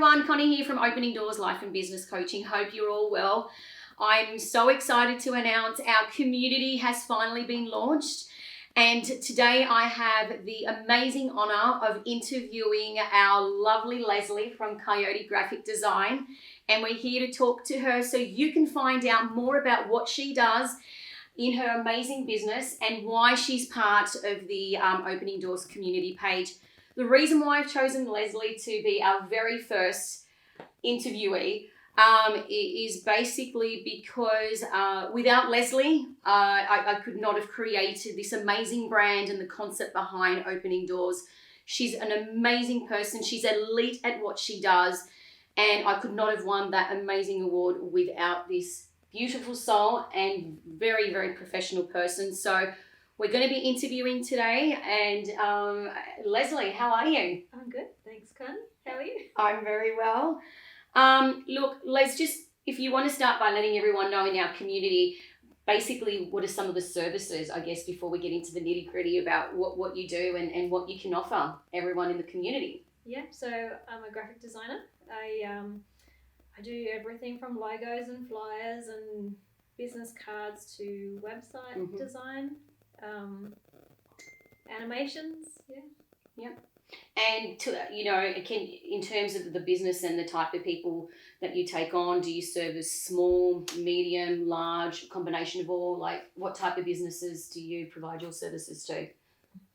everyone, Connie here from Opening Doors Life and Business Coaching. Hope you're all well. I'm so excited to announce our community has finally been launched, and today I have the amazing honour of interviewing our lovely Lesley from Kyoti Design, and we're here to talk to her so you can find out more about what she does in her amazing business and why she's part of the Opening Doors community page. The reason why I've chosen Lesley to be our very first interviewee is basically because without Lesley, I could not have created this amazing brand and the concept behind Opening Doors. She's an amazing person. She's elite at what she does, and I could not have won that amazing award without this beautiful soul and very, very professional person. So we're going to be interviewing today, and Lesley, how are you? I'm good, thanks, Con. How are you? I'm very well. Look, Les, just if you want to start by letting everyone know in our community, basically what are some of the services, I guess, before we get into the nitty-gritty about what you do and what you can offer everyone in the community. Yeah, so I'm a graphic designer. I do everything from logos and flyers and business cards to website design. Animations, yeah. And in terms of the business and the type of people that you take on, do you service small, medium, large, combination of all? Like, what type of businesses do you provide your services to?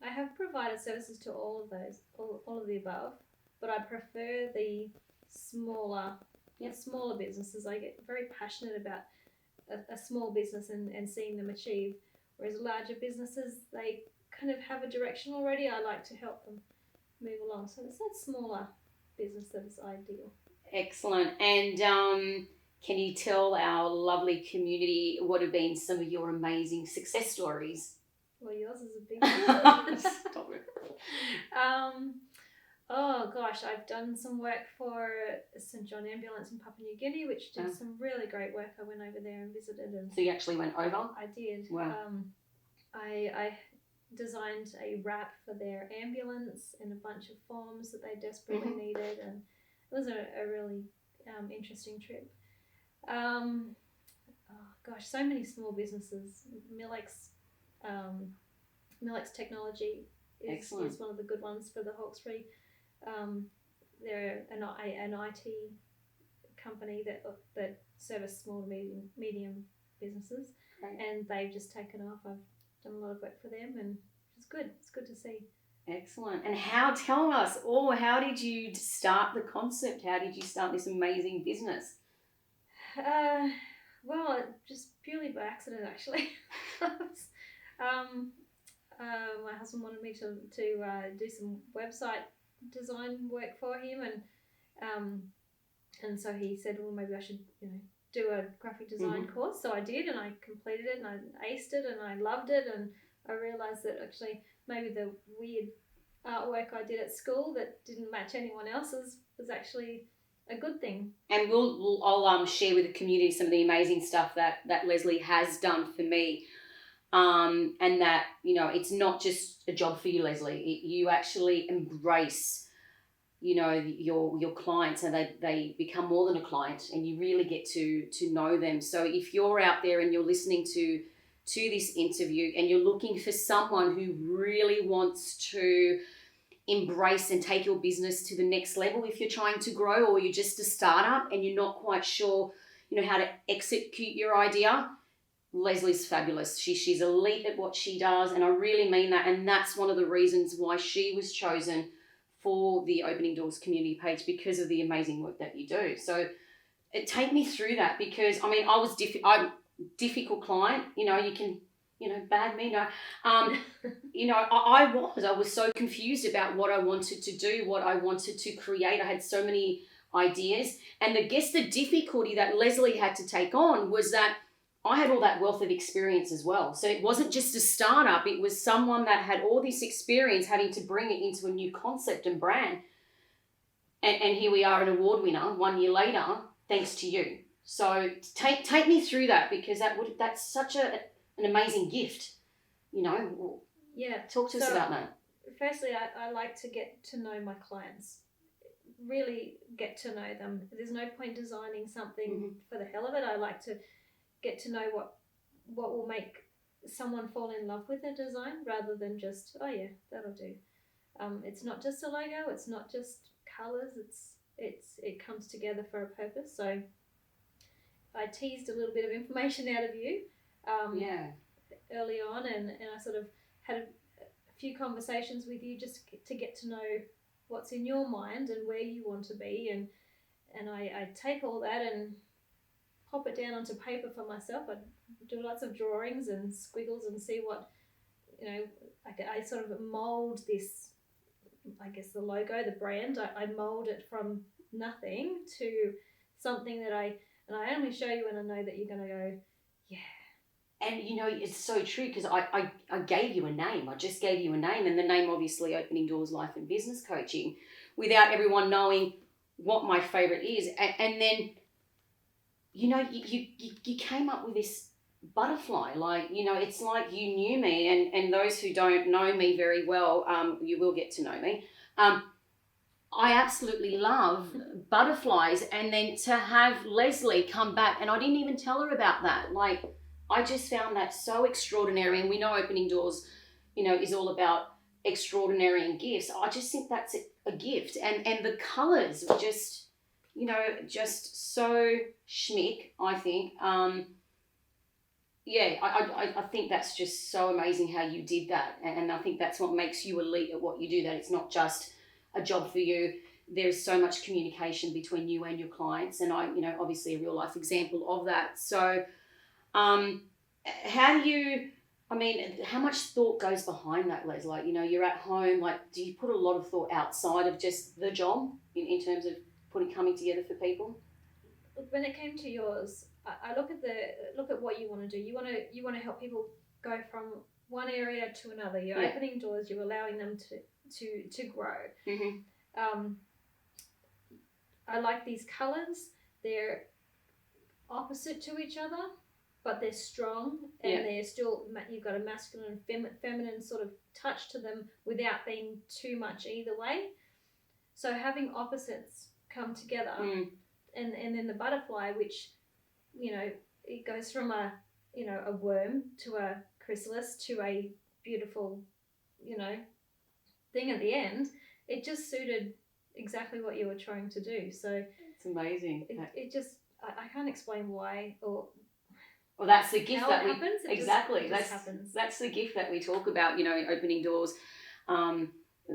I have provided services to all of those, all of the above, but I prefer the smaller businesses. I get very passionate about a small business and seeing them achieve. Whereas larger businesses, they kind of have a direction already. I like to help them move along. So it's that smaller business that is ideal. Excellent. And can you tell our lovely community what have been some of your amazing success stories? Well, yours is a big one. Stop it. Oh gosh, I've done some work for St John Ambulance in Papua New Guinea, which did some really great work. I went over there and visited. And so you actually went over? I did. Wow. I designed a wrap for their ambulance and a bunch of forms that they desperately needed, and it was a really interesting trip. Oh gosh, so many small businesses. Milex Technology is one of the good ones for the Hawkesbury. They're an IT company that service small and medium businesses, and they've just taken off. I've done a lot of work for them, and it's good. It's good to see. Excellent. And how did you start the concept? How did you start this amazing business? Well, just purely by accident, actually. My husband wanted me to do some website design work for him, and so he said, well, maybe I should do a graphic design course. So I did, and I completed it, and I aced it, and I loved it, and I realised that actually maybe the weird artwork I did at school that didn't match anyone else's was actually a good thing. And I'll share with the community some of the amazing stuff that Lesley has done for me. And that, it's not just a job for you, Lesley. You actually embrace, your clients, and they become more than a client, and you really get to know them. So if you're out there and you're listening to this interview and you're looking for someone who really wants to embrace and take your business to the next level, if you're trying to grow or you're just a startup and you're not quite sure, how to execute your idea, Lesley's fabulous. She's elite at what she does, and I really mean that. And that's one of the reasons why she was chosen for the Opening Doors community page, because of the amazing work that you do. So take me through that, because I was I'm a difficult client. You can bad me, no. I was so confused about what I wanted to do, what I wanted to create. I had so many ideas, and I guess the difficulty that Lesley had to take on was that I had all that wealth of experience as well. So it wasn't just a startup, it was someone that had all this experience having to bring it into a new concept and brand. And here we are, an award winner 1 year later, thanks to you. So take me through that, because that's such an amazing gift, Yeah. Talk to us about that. Firstly, I like to get to know my clients really get to know them. There's no point designing something Mm-hmm. for the hell of it. I like to get to know what will make someone fall in love with a design rather than just, oh yeah, that'll do. It's not just a logo. It's not just colors. It comes together for a purpose. So I teased a little bit of information out of you early on, and I sort of had a few conversations with you just to get to know what's in your mind and where you want to be, and I take all that and pop it down onto paper for myself. I do lots of drawings and squiggles and see what, I sort of mold this, I guess the logo, the brand, I mold it from nothing to something that I only show you when I know that you're going to go, yeah. And it's so true, because I gave you a name. I just gave you a name, and the name obviously Opening Doors Life and Business Coaching, without everyone knowing what my favourite is. And then, you came up with this butterfly. Like, it's like you knew me, and those who don't know me very well, you will get to know me. I absolutely love butterflies, and then to have Lesley come back, and I didn't even tell her about that. Like, I just found that so extraordinary, and we know Opening Doors, is all about extraordinary and gifts. I just think that's a gift, and the colours were just, just so schmick, I think. I think that's just so amazing how you did that, and I think that's what makes you elite at what you do, that it's not just a job for you. There's so much communication between you and your clients, and I, obviously a real life example of that. So, how much thought goes behind that, Les? Like, you're at home, like, do you put a lot of thought outside of just the job in terms of coming together for people? When it came to yours, I look at what you want to do. You want to help people go from one area to another. You're opening doors. You're allowing them to grow. Mm-hmm. I like these colours. They're opposite to each other, but they're strong, and they're still, you've got a masculine and feminine sort of touch to them without being too much either way. So having opposites come together, and then the butterfly, which, it goes from a worm to a chrysalis to a beautiful, thing at the end. It just suited exactly what you were trying to do. So it's amazing. It just, I can't explain why or. Well, that's the gift that happens. Exactly. That's the gift that we talk about. Opening doors,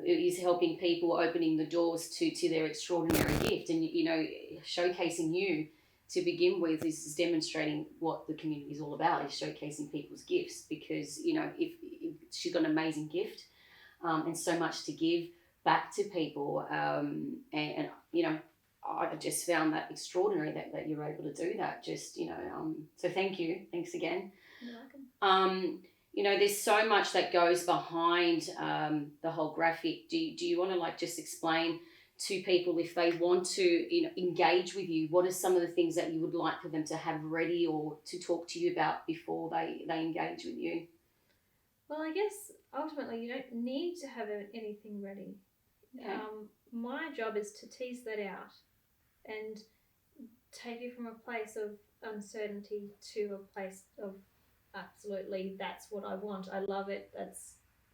is helping people, opening the doors to their extraordinary gift, and showcasing you to begin with is demonstrating what the community is all about. Is showcasing people's gifts, because if she's got an amazing gift, and so much to give back to people, and I just found that extraordinary that you're able to do that. Just, so thank you. Thanks again. You're welcome. There's so much that goes behind the whole graphic. Do you want to just explain to people, if they want to, engage with you, what are some of the things that you would like for them to have ready or to talk to you about before they engage with you? Well, I guess ultimately you don't need to have anything ready. Okay. My job is to tease that out and take you from a place of uncertainty to a place of absolutely, that's what I want. I love it.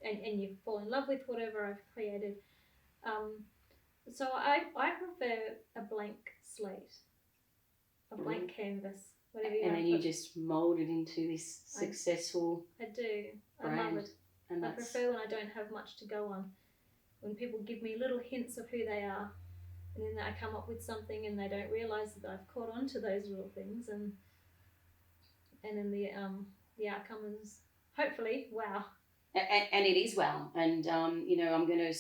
And you fall in love with whatever I've created. So I prefer a blank slate, a blank canvas, whatever you want. And then you just mould it into this successful. I do. Brand. I love it. And I prefer when I don't have much to go on. When people give me little hints of who they are, and then I come up with something, and they don't realise that I've caught on to those little things, and then the outcome is hopefully wow. And it is wow. And I'm going to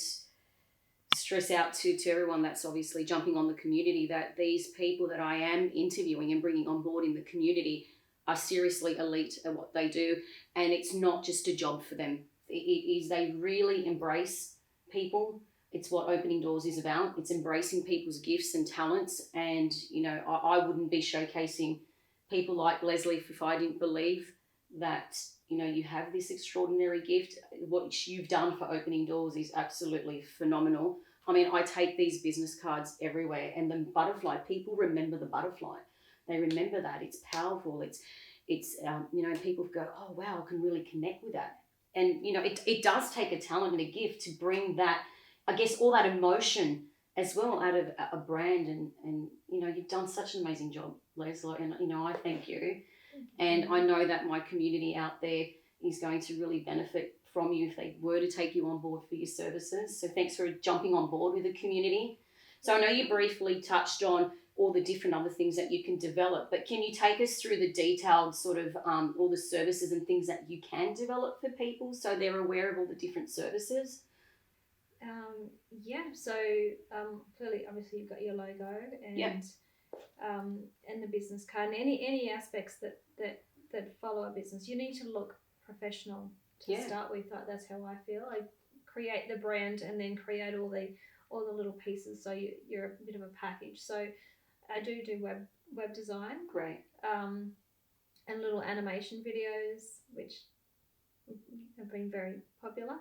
stress out to everyone that's obviously jumping on the community, that these people that I am interviewing and bringing on board in the community are seriously elite at what they do, and it's not just a job for them. It is, they really embrace people. It's what Opening Doors is about. It's embracing people's gifts and talents, and I wouldn't be showcasing people like Lesley if I didn't believe that you have this extraordinary gift. What you've done for Opening Doors is absolutely phenomenal. I mean, I take these business cards everywhere, and the butterfly, people remember the butterfly. They remember that. It's powerful. It's people go, oh, wow, I can really connect with that. And, it does take a talent and a gift to bring that, I guess, all that emotion as well out of a brand. And you've done such an amazing job, Lesley, and, I thank you. And I know that my community out there is going to really benefit from you if they were to take you on board for your services. So thanks for jumping on board with the community. So I know you briefly touched on all the different other things that you can develop, but can you take us through the detailed sort of all the services and things that you can develop for people so they're aware of all the different services? So clearly, obviously, you've got your logo and the business card and any aspects that follow a business. You need to look professional to start with. That's how I feel. I create the brand and then create all the little pieces, so you're a bit of a package. So I do web design. Great. And little animation videos, which have been very popular.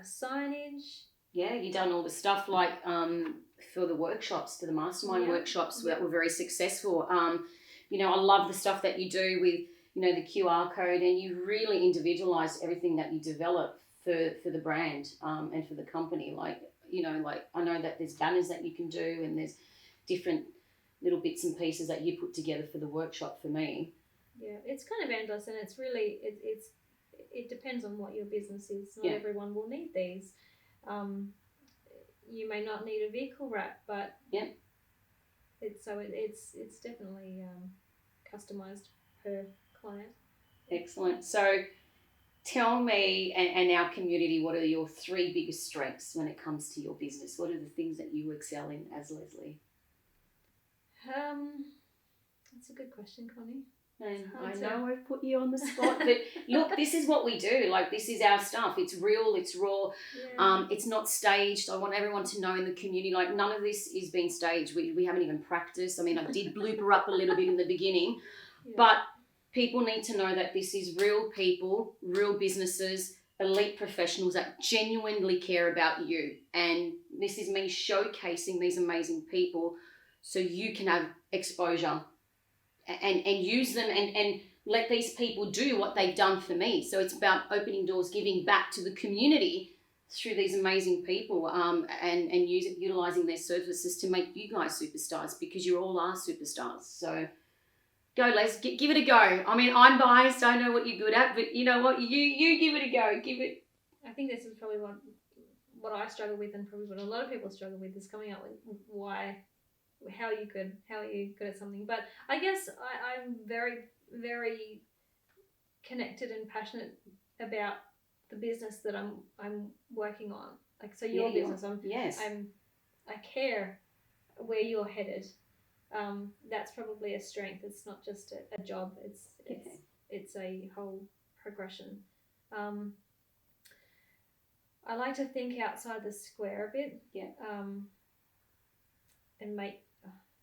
Signage. Yeah, you've done all the stuff like for the workshops, for the mastermind workshops that were very successful. I love the stuff that you do with, the QR code, and you really individualize everything that you develop for the brand and for the company. Like I know that there's banners that you can do, and there's different little bits and pieces that you put together for the workshop for me. Yeah, it's kind of endless, and it's really, it depends on what your business is. Not everyone will need these. You may not need a vehicle wrap, but it's definitely customized per client. Excellent. So tell me and our community, what are your 3 biggest strengths when it comes to your business? What are the things that you excel in as Lesley? That's a good question, Connie. And I know I've put you on the spot, but look, this is what we do. Like, this is our stuff. It's real, it's raw. Yeah. It's not staged. I want everyone to know in the community, like, none of this is being staged. We haven't even practiced. I mean, I did blooper up a little bit in the beginning, but people need to know that this is real people, real businesses, elite professionals that genuinely care about you. And this is me showcasing these amazing people so you can have exposure and use them and let these people do what they've done for me. So it's about opening doors, giving back to the community through these amazing people and utilizing their services to make you guys superstars, because you all are superstars. So go, Les, give it a go. I mean, I'm biased. I know what you're good at, but you know what? You give it a go. Give it. I think this is probably what I struggle with, and probably what a lot of people struggle with, is coming up with how are you good at something. But I guess I'm very, very connected and passionate about the business that I'm working on. Like, so your business, I care where you're headed. That's probably a strength. It's not just a job. It's a whole progression. I like to think outside the square a bit. Yeah. And make.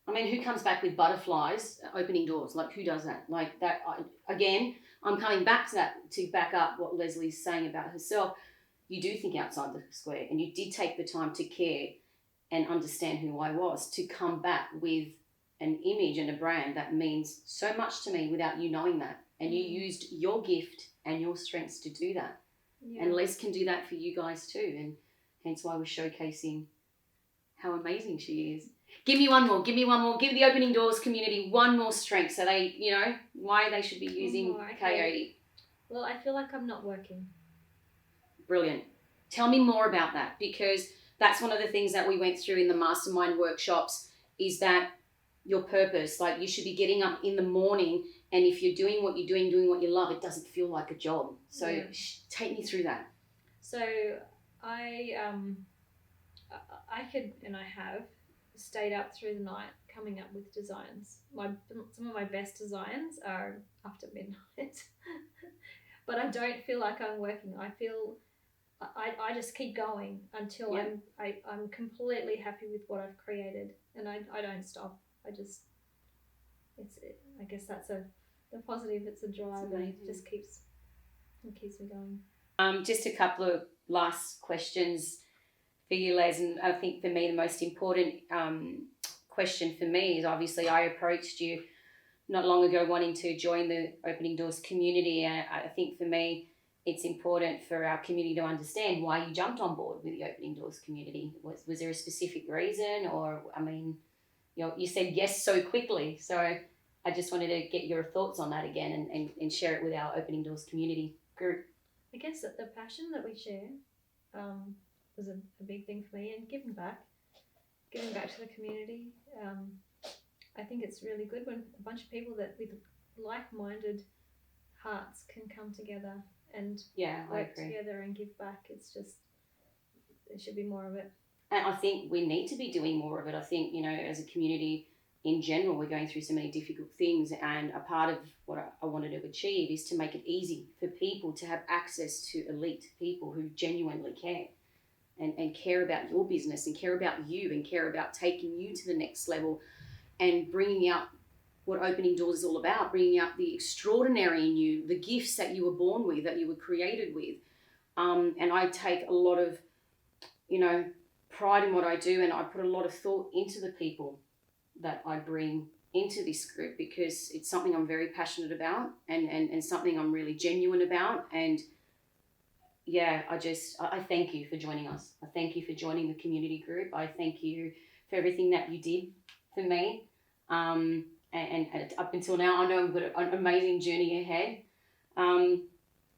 I mean, who comes back with butterflies opening doors? Like, who does that? Like that. I'm coming back to that to back up what Lesley's saying about herself. You do think outside the square, and you did take the time to care and understand who I was, to come back with an image and a brand that means so much to me without you knowing that. And you used your gift and your strengths to do that. Yeah. And Les can do that for you guys too. And hence why we're showcasing how amazing she is. Give me one more. Give the Opening Doors community one more strength so they, why they should be using Kyoti. Well, I feel like I'm not working. Brilliant. Tell me more about that, because that's one of the things that we went through in the mastermind workshops, is that your purpose, like, you should be getting up in the morning, and if you're doing what you're doing what you love, it doesn't feel like a job. So take me through that. So I could, and I have, stayed up through the night coming up with designs. Some of my best designs are after midnight. But I don't feel like I'm working. I feel I just keep going until I'm completely happy with what I've created, and I don't stop. I guess that's the positive. It's a drive, and it just keeps me going. Just a couple of last questions. for you, Les, and I think for me the most important question for me is obviously I approached you not long ago wanting to join the Opening Doors community, and I think for me it's important for our community to understand why you jumped on board with the Opening Doors community. Was there a specific reason, or I mean, you said yes so quickly, so I just wanted to get your thoughts on that again and share it with our Opening Doors community group. I guess that the passion that we share was a big thing for me, and giving back to the community. I think it's really good when a bunch of people that with like-minded hearts can come together and work together and give back. It's just, there should be more of it. And I think we need to be doing more of it. I think, as a community in general, we're going through so many difficult things, and a part of what I wanted to achieve is to make it easy for people to have access to elite people who genuinely care and care about your business and care about you and care about taking you to the next level and bringing out what Opening Doors is all about, bringing out the extraordinary in you, the gifts that you were born with, that you were created with. And I take a lot of, pride in what I do, and I put a lot of thought into the people that I bring into this group, because it's something I'm very passionate about and something I'm really genuine about. And yeah, I thank you for joining us. I thank you for joining the community group. I thank you for everything that you did for me. And up until now, I know I've got an amazing journey ahead.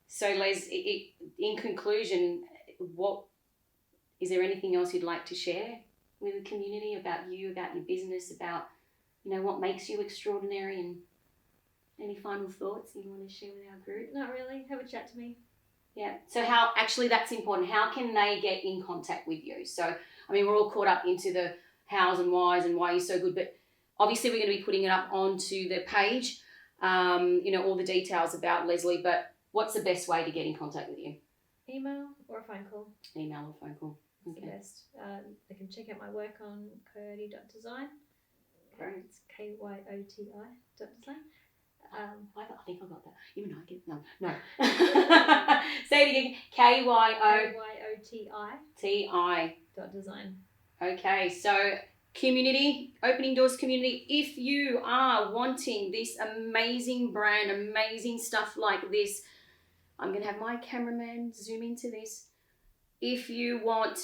So Les, in conclusion, is there anything else you'd like to share with the community about you, about your business, about, what makes you extraordinary, and any final thoughts you want to share with our group? Not really. Have a chat to me. Yeah. So that's important. How can they get in contact with you? So, I mean, we're all caught up into the hows and whys and why you're so good, but obviously we're going to be putting it up onto the page, all the details about Lesley, but what's the best way to get in contact with you? Email or a phone call. Email or phone call. It's the best. They can check out my work on Kyoti.design. Great. It's KYOTI.design. I think I got that. Even though I get no. Say it again. KYOTI.design. Okay, so community, Opening Doors community, if you are wanting this amazing brand, amazing stuff like this, I'm going to have my cameraman zoom into this. If you want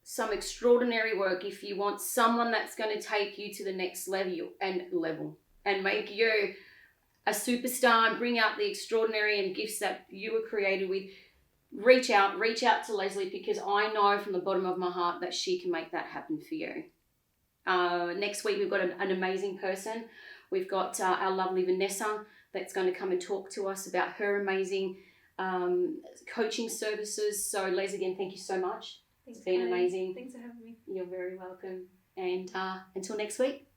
some extraordinary work, if you want someone that's going to take you to the next level and make you a superstar and bring out the extraordinary and gifts that you were created with, reach out to Lesley, because I know from the bottom of my heart that she can make that happen for you. Next week we've got an amazing person. We've got our lovely Vanessa that's going to come and talk to us about her amazing coaching services. So Les, again, thank you so much. Thanks, it's been amazing. Thanks for having me. You're very welcome. And until next week,